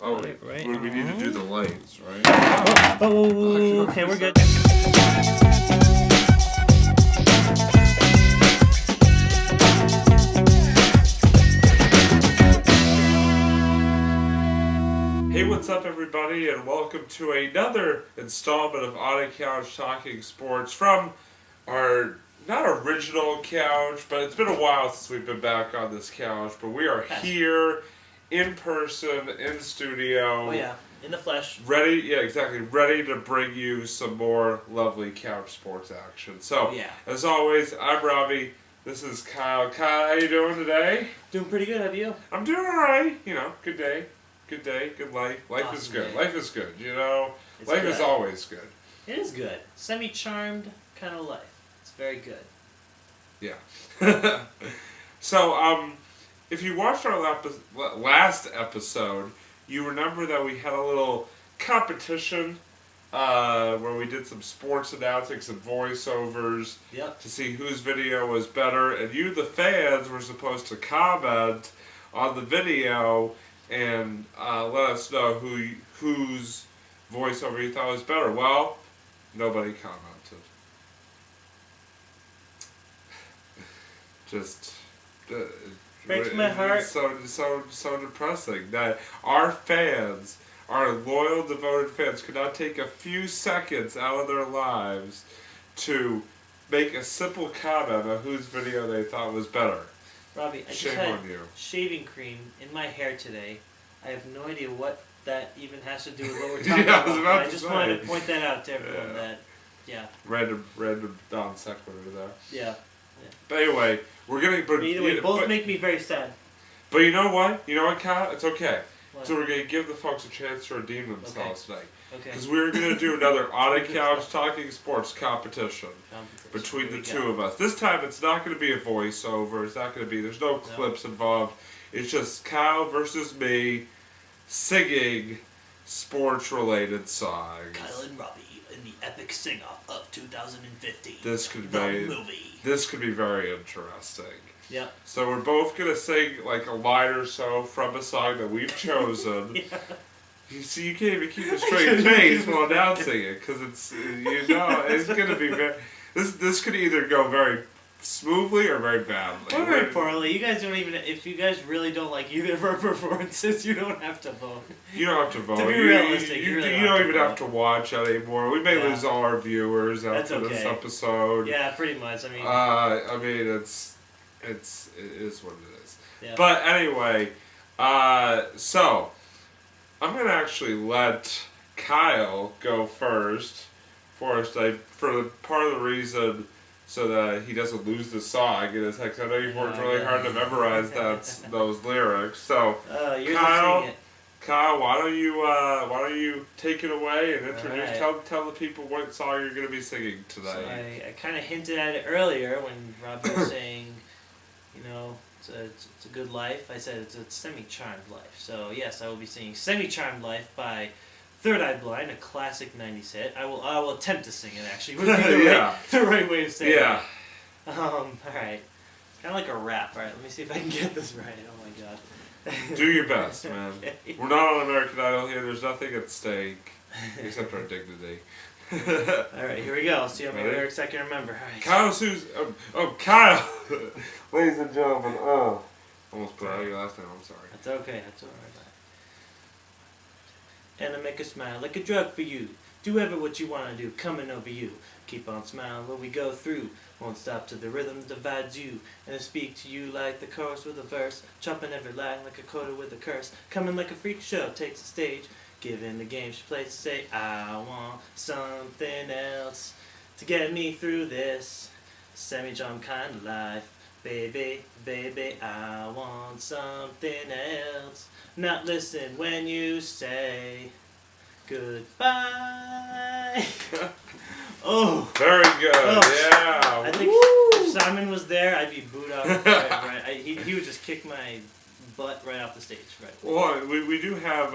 Oh, wait. Right. We need to do the lights, right? Oh, okay, we're good. Hey, what's up, everybody, and welcome to another installment of On a Couch Talking Sports from our not original couch, but it's been a while since we've been back on this couch. But we are here in person, in studio. Oh yeah, in the flesh. Ready, yeah, exactly. Ready to bring you some more lovely couch sports action. So, as always, I'm Robbie. This is Kyle. Kyle, how you doing today? Doing pretty good. How are you? I'm doing all right. You know, good day, good life. Life Awesome is good. day. Life is good. You know, It's life good. is always good. It is good. Semi-charmed kind of life. It's very good. Yeah. So, if you watched our last episode, you remember that we had a little competition where we did some sports announcing, some voiceovers to see whose video was better, and you, the fans, were supposed to comment on the video and let us know whose voiceover you thought was better. Well, nobody commented. Just Breaks my heart. So depressing that our fans, our loyal, devoted fans, could not take a few seconds out of their lives to make a simple comment on whose video they thought was better. Robbie, I just had shaving cream in my hair today. I have no idea what that even has to do with what we're talking about. I just wanted to point that out to everyone. Random non sequitur there. Yeah. But anyway, we're gonna. Either way, both make me very sad. But you know what? You know what, Kyle? It's okay. What? So we're gonna give the folks a chance to redeem themselves tonight. Okay. Because we're gonna do another On a Couch Talking Sports competition between the two of us. This time it's not gonna be a voiceover. It's not gonna be. There's no clips involved. It's just Kyle versus me singing sports-related songs. Kyle and Robbie in the epic sing-off of 2015. This could be very interesting. Yeah. So we're both gonna sing like a line or so from a song that we've chosen. You see, you can't even keep a straight face while announcing it because it's it's gonna be very. This could either go very smoothly or very badly. Or very poorly. You guys don't even. If you guys really don't like either of our performances, you don't have to vote. You don't have to vote. To be realistic, you don't even have to watch anymore. We may lose all our viewers after this episode. Yeah, pretty much. It is what it is. Yeah. But anyway, so I'm gonna actually let Kyle go first for us today for part of the reason so that he doesn't lose the song in his head. 'Cause I know you've worked really hard to memorize those lyrics. So Kyle, why don't you take it away and introduce? Tell the people what song you're going to be singing today. So I kind of hinted at it earlier when Robbie was saying, it's a good life. I said it's a semi-charmed life. So yes, I will be singing "Semi-Charmed Life" by Third Eye Blind, a classic '90s hit. I will attempt to sing it. Actually, would be the right way of saying it. Yeah. All right. Kind of like a rap. All right, let me see if I can get this right. Oh my god. Do your best, man. Okay. We're not on American Idol here. There's nothing at stake except our dignity. All right, here we go. See how many lyrics I can remember. All right. Kyle's who's Kyle. Ladies and gentlemen. Almost put out your last name. I'm sorry. That's okay. That's all right. And I make a smile like a drug for you. Do ever what you want to do, coming over you. Keep on smiling when we go through. Won't stop till the rhythm divides you. And I speak to you like the chorus with a verse. Chopping every line like a coda with a curse. Coming like a freak show, takes the stage. Giving the game she plays to say, I want something else to get me through this semi-jump kind of life. Baby, baby, I want something else. Not listen when you say goodbye. Oh. Very good. Oh. Yeah. I think if Simon was there, I'd be booed off. Right. He would just kick my butt right off the stage. Right. Well, we do have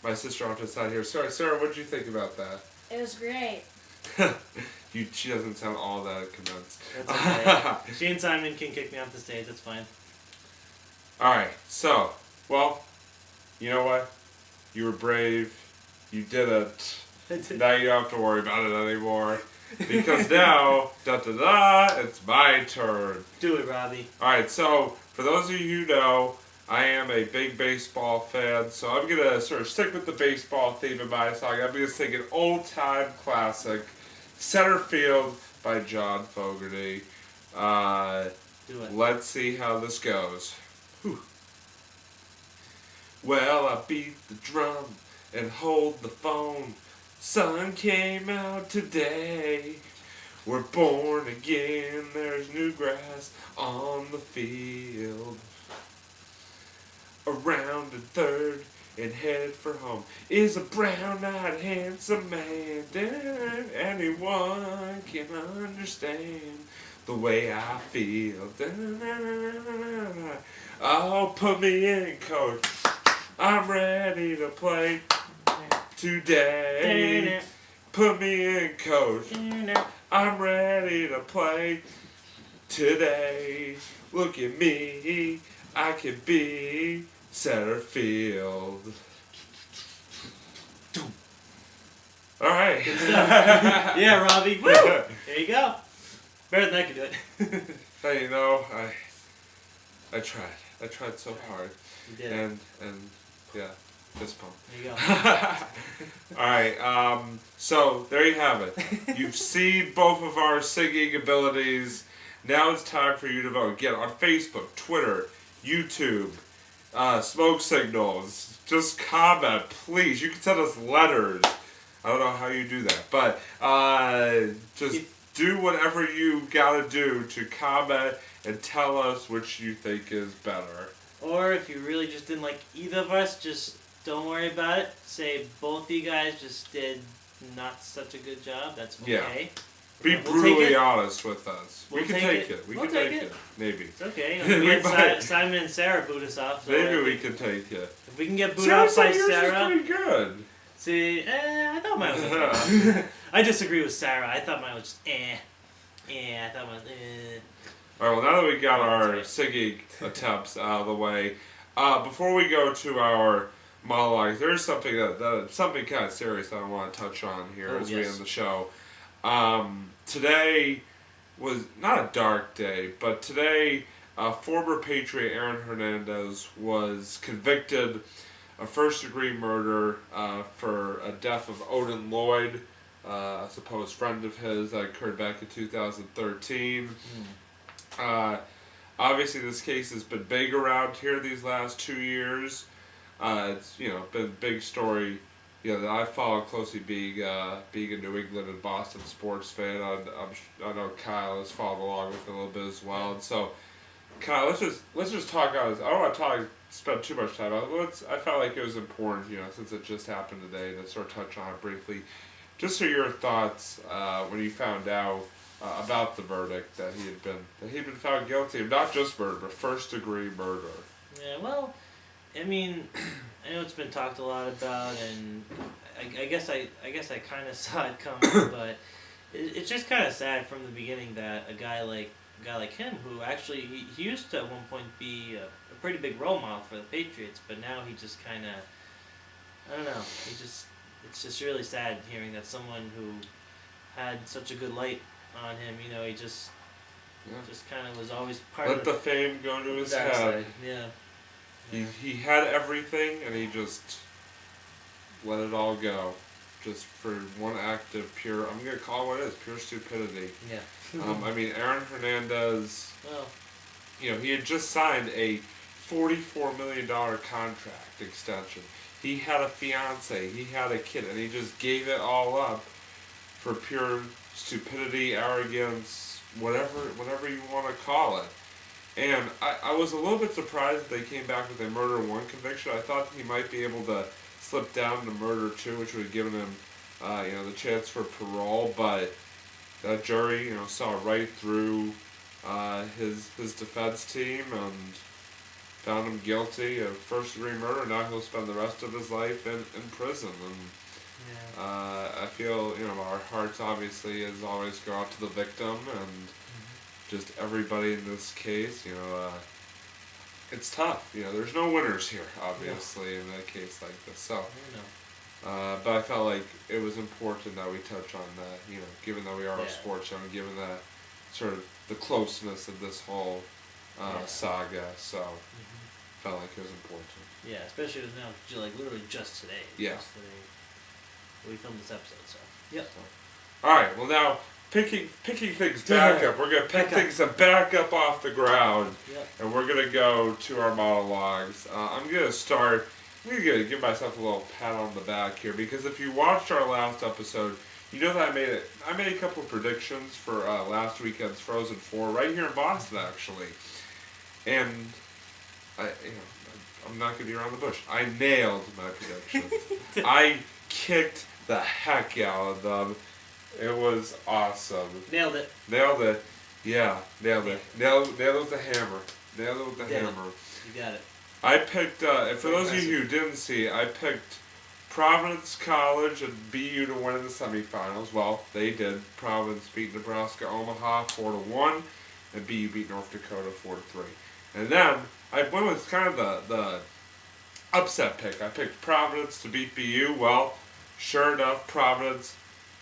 my sister off to the side here. Sorry, Sarah, what did you think about that? It was great. She doesn't sound all that convinced. That's okay. She and Simon can kick me off the stage. That's fine. All right. So, well, you know what? You were brave. You did it. Now you don't have to worry about it anymore. Because now, it's my turn. Do it, Robbie. Alright, so for those of you who know, I am a big baseball fan, so I'm going to sort of stick with the baseball theme in my song. I'm going to sing an old-time classic, Center Field by John Fogerty. Do it. Let's see how this goes. Whew. Well, I beat the drum and hold the phone. Sun came out today. We're born again. There's new grass on the field. Around at third and headed for home is a brown-eyed handsome man. Anyone can understand the way I feel. Oh, put me in, coach. I'm ready to play today. Put me in, coach. I'm ready to play today. Look at me. I can be center field. Alright. Yeah, Robbie. Woo! There you go. Better than I could do it. Hey, you know, I tried. I tried so hard. You did. And yeah, fist pump. There you go. Alright, so there you have it. You've seen both of our singing abilities. Now it's time for you to vote. Get on Facebook, Twitter, YouTube, smoke signals. Just comment, please. You can send us letters. I don't know how you do that, but just do whatever you gotta do to comment and tell us which you think is better. Or if you really just didn't like either of us, just don't worry about it. Say both of you guys just did not such a good job. That's okay. Yeah. Be We'll brutally honest with us. We'll we can take take it. We We'll can take take it. it. Maybe. It's okay. We had Simon and Sarah boot us off. So Maybe we can take it. If we can get booted off by yours Sarah. is pretty good. See, I thought mine was okay. I disagree with Sarah. I thought mine was just I thought mine was Alright, well, now that we got our singing attempts out of the way, before we go to our monologues, there's something something kind of serious that I want to touch on here as we end the show. Today was not a dark day, but today, former Patriot Aaron Hernandez was convicted of first-degree murder for a death of Odin Lloyd, a supposed friend of his that occurred back in 2013. Obviously, this case has been big around here these last 2 years. It's been a big story. That I follow closely, being a New England and Boston sports fan. I know Kyle has followed along with it a little bit as well. And so, Kyle, let's just talk on this. I don't want to spend too much time on it. I felt like it was important, since it just happened today, to sort of touch on it briefly. Just so your thoughts when you found out about the verdict that he'd been found guilty of not just murder, but first-degree murder. Yeah, well, I mean, I know it's been talked a lot about, and I guess I kind of saw it coming, but it's just kind of sad from the beginning that a guy like him, who actually he used to at one point be a pretty big role model for the Patriots, but now he just kind of, I don't know, it's just really sad hearing that someone who had such a good light on him, he just kind of was always part of the fame go to his dark head. side. Yeah. He had everything, and he just let it all go, just for one act of pure, I'm going to call it what it is, pure stupidity. Yeah. I mean, Aaron Hernandez, Well, he had just signed a $44 million contract extension. He had a fiance, he had a kid, and he just gave it all up for pure stupidity, arrogance, whatever you want to call it. And I was a little bit surprised that they came back with a murder one conviction. I thought he might be able to slip down to murder two, which would have given him, the chance for parole. But that jury, saw right through his defense team and found him guilty of first-degree murder. Now he'll spend the rest of his life in prison. And I feel, our hearts obviously as always go out to the victim and just everybody in this case, it's tough. There's no winners here, obviously, in a case like this. So, but I felt like it was important that we touch on that. Given that we are a sports show, and given that sort of the closeness of this whole saga, so felt like it was important. Yeah, especially with now, like literally just today. Yeah. Just today we filmed this episode, so. Yep. All right. Well, now picking things back up. We're gonna pick things back up off the ground, and we're gonna go to our monologues. I'm gonna start. I'm gonna give myself a little pat on the back here because if you watched our last episode, you know that I made a couple of predictions for last weekend's Frozen 4 right here in Boston, actually, and I'm not gonna be around the bush. I nailed my predictions. I kicked the heck out of them. It was awesome. Nailed it. Nailed it. Yeah, nailed it. Nailed it with the hammer. Nailed it with the hammer. You got it. I picked, for those of you who didn't see, I picked Providence College and BU to win in the semifinals. Well, they did. Providence beat Nebraska Omaha 4-1, and BU beat North Dakota 4-3. And then I went with kind of the upset pick. I picked Providence to beat BU. Well, sure enough, Providence,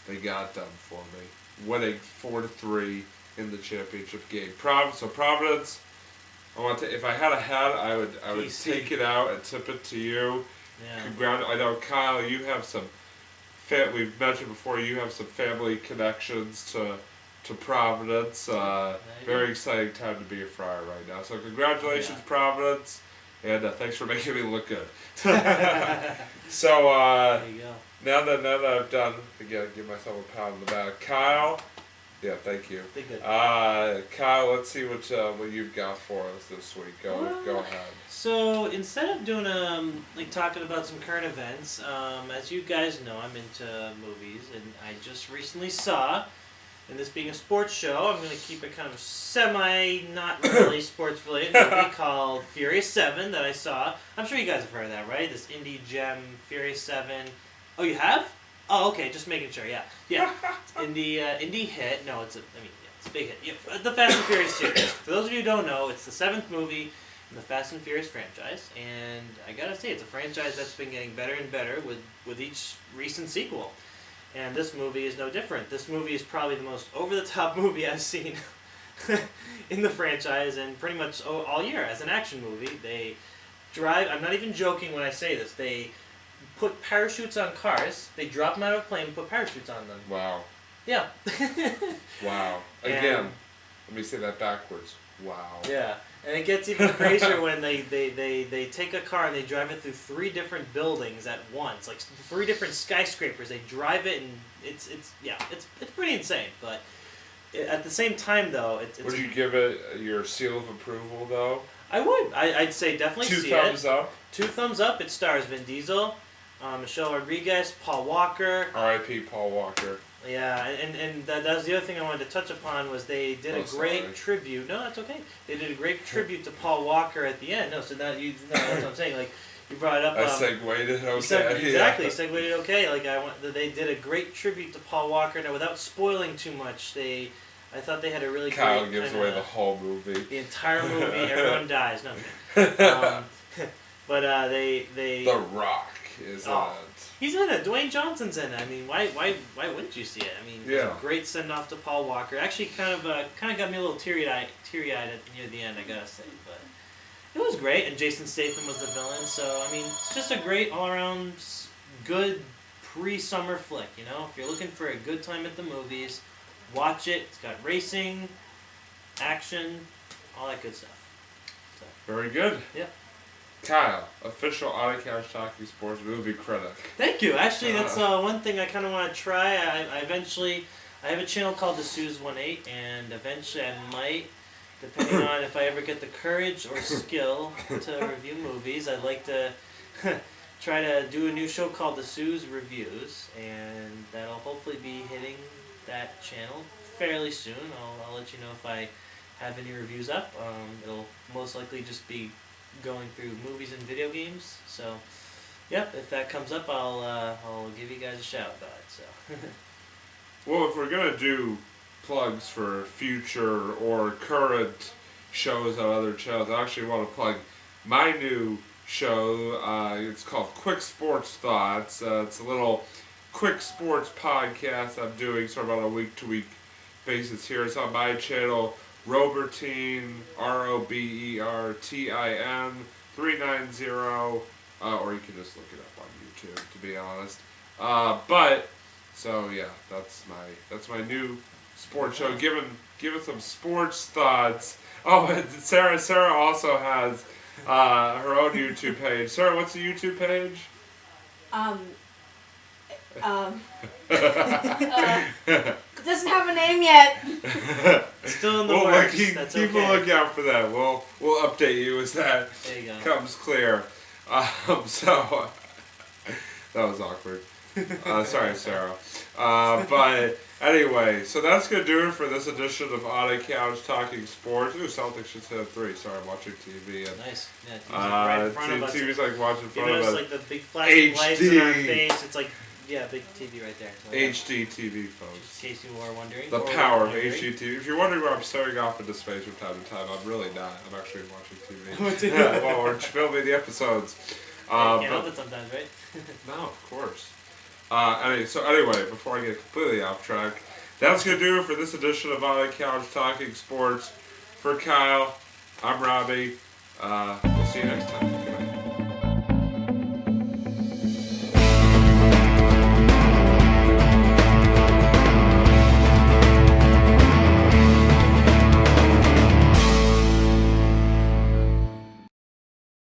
they got done for me, winning 4-3 in the championship game. Providence. If I had a hat, I would take it out and tip it to you. Yeah. I know, Kyle, you have some. We've mentioned before. You have some family connections to Providence. Very exciting time to be a Friar right now. So congratulations, Providence, and thanks for making me look good. So there you go. Now that I've done, again, give myself a pat on the back. Kyle. Yeah, thank you. Kyle, let's see what you've got for us this week. Go ahead. So instead of doing talking about some current events, as you guys know, I'm into movies, and I just recently saw, and this being a sports show, I'm going to keep it kind of not really sports related movie called Furious 7 that I saw. I'm sure you guys have heard of that, right? This indie gem, Furious 7. Oh, you have? Oh, okay, just making sure, yeah. Indie hit. No, it's a big hit. Yeah, the Fast and Furious series. For those of you who don't know, it's the 7th movie in the Fast and Furious franchise, and I gotta say, it's a franchise that's been getting better and better with each recent sequel. And this movie is no different. This movie is probably the most over-the-top movie I've seen in the franchise, and pretty much all year as an action movie. I'm not even joking when I say this, they put parachutes on cars. They drop them out of a plane and put parachutes on them. Wow. Yeah. Wow. Again, let me say that backwards. Wow. Yeah. And it gets even crazier when they take a car and they drive it through 3 different buildings at once. Like 3 different skyscrapers. They drive it and it's pretty insane. But at the same time though, would you give it your seal of approval though? I would. I'd say definitely 2 see thumbs it. up? 2 thumbs up. It stars Vin Diesel, Michelle Rodriguez, Paul Walker. R.I.P. Paul Walker. Yeah, and that was the other thing I wanted to touch upon was they did a great tribute. No, that's okay. They did a great tribute to Paul Walker at the end. No, so now that's what I'm saying. Like you brought it up. I segued it okay. Exactly, segued it okay. Like they did a great tribute to Paul Walker. Now, without spoiling too much, I thought they had a really Kyle great gives away the whole movie. The entire movie, everyone dies. No. But they. The Rock is in it. He's in it. Dwayne Johnson's in it. I mean, why wouldn't you see it? I mean, it's a great send off to Paul Walker. Actually, kind of got me a little teary eyed near the end. I gotta say, but it was great. And Jason Statham was the villain. So I mean, it's just a great all around good pre-summer flick. If you're looking for a good time at the movies, watch it. It's got racing, action, all that good stuff. So. Very good. Yeah. Kyle, official Out of Couch Talking Sports movie critic. Thank you. Actually, that's one thing I kind of want to try. I have a channel called The Suze 18, and eventually I might, depending on if I ever get the courage or skill to review movies, I'd like to try to do a new show called The Suze Reviews, and that'll hopefully be hitting that channel fairly soon. I'll let you know if I have any reviews up. It'll most likely just be going through movies and video games. So, yep, if that comes up, I'll give you guys a shout about it. So. Well, if we're gonna do plugs for future or current shows on other channels, I actually want to plug my new show. It's called Quick Sports Thoughts. It's a little quick sports podcast I'm doing sort of on a week-to-week basis here. It's on my channel, Robertine, Robertin 390, or you can just look it up on YouTube, to be honest. So yeah, that's my new sports show. Giving some sports thoughts. Oh, and Sarah also has her own YouTube page. Sarah, what's the YouTube page? Doesn't have a name yet. Still in the works. Keep That's okay. a lookout for that. We'll update you as that There you go. comes clear. So that was awkward. Sorry, Sarah. But anyway, so that's gonna do it for this edition of On a Couch Talking Sports. Ooh, Celtics should have 3. Sorry, I'm watching TV. And, Nice. Yeah, TV's like right in front of us. TV's like watching in front You of notice us. like the big flashing lights in our HD. face. It's like, yeah, big TV right there. So, yeah. HD TV, folks. In case you were wondering. The or power of wondering. HD TV. If you're wondering why I'm staring off into space from time to time, I'm really not. I'm actually watching TV. While we're filming the episodes. Can't help it sometimes, right? No, of course. Anyway, before I get completely off track, that's going to do it for this edition of On the Couch Talking Sports. For Kyle, I'm Robbie. We'll see you next time.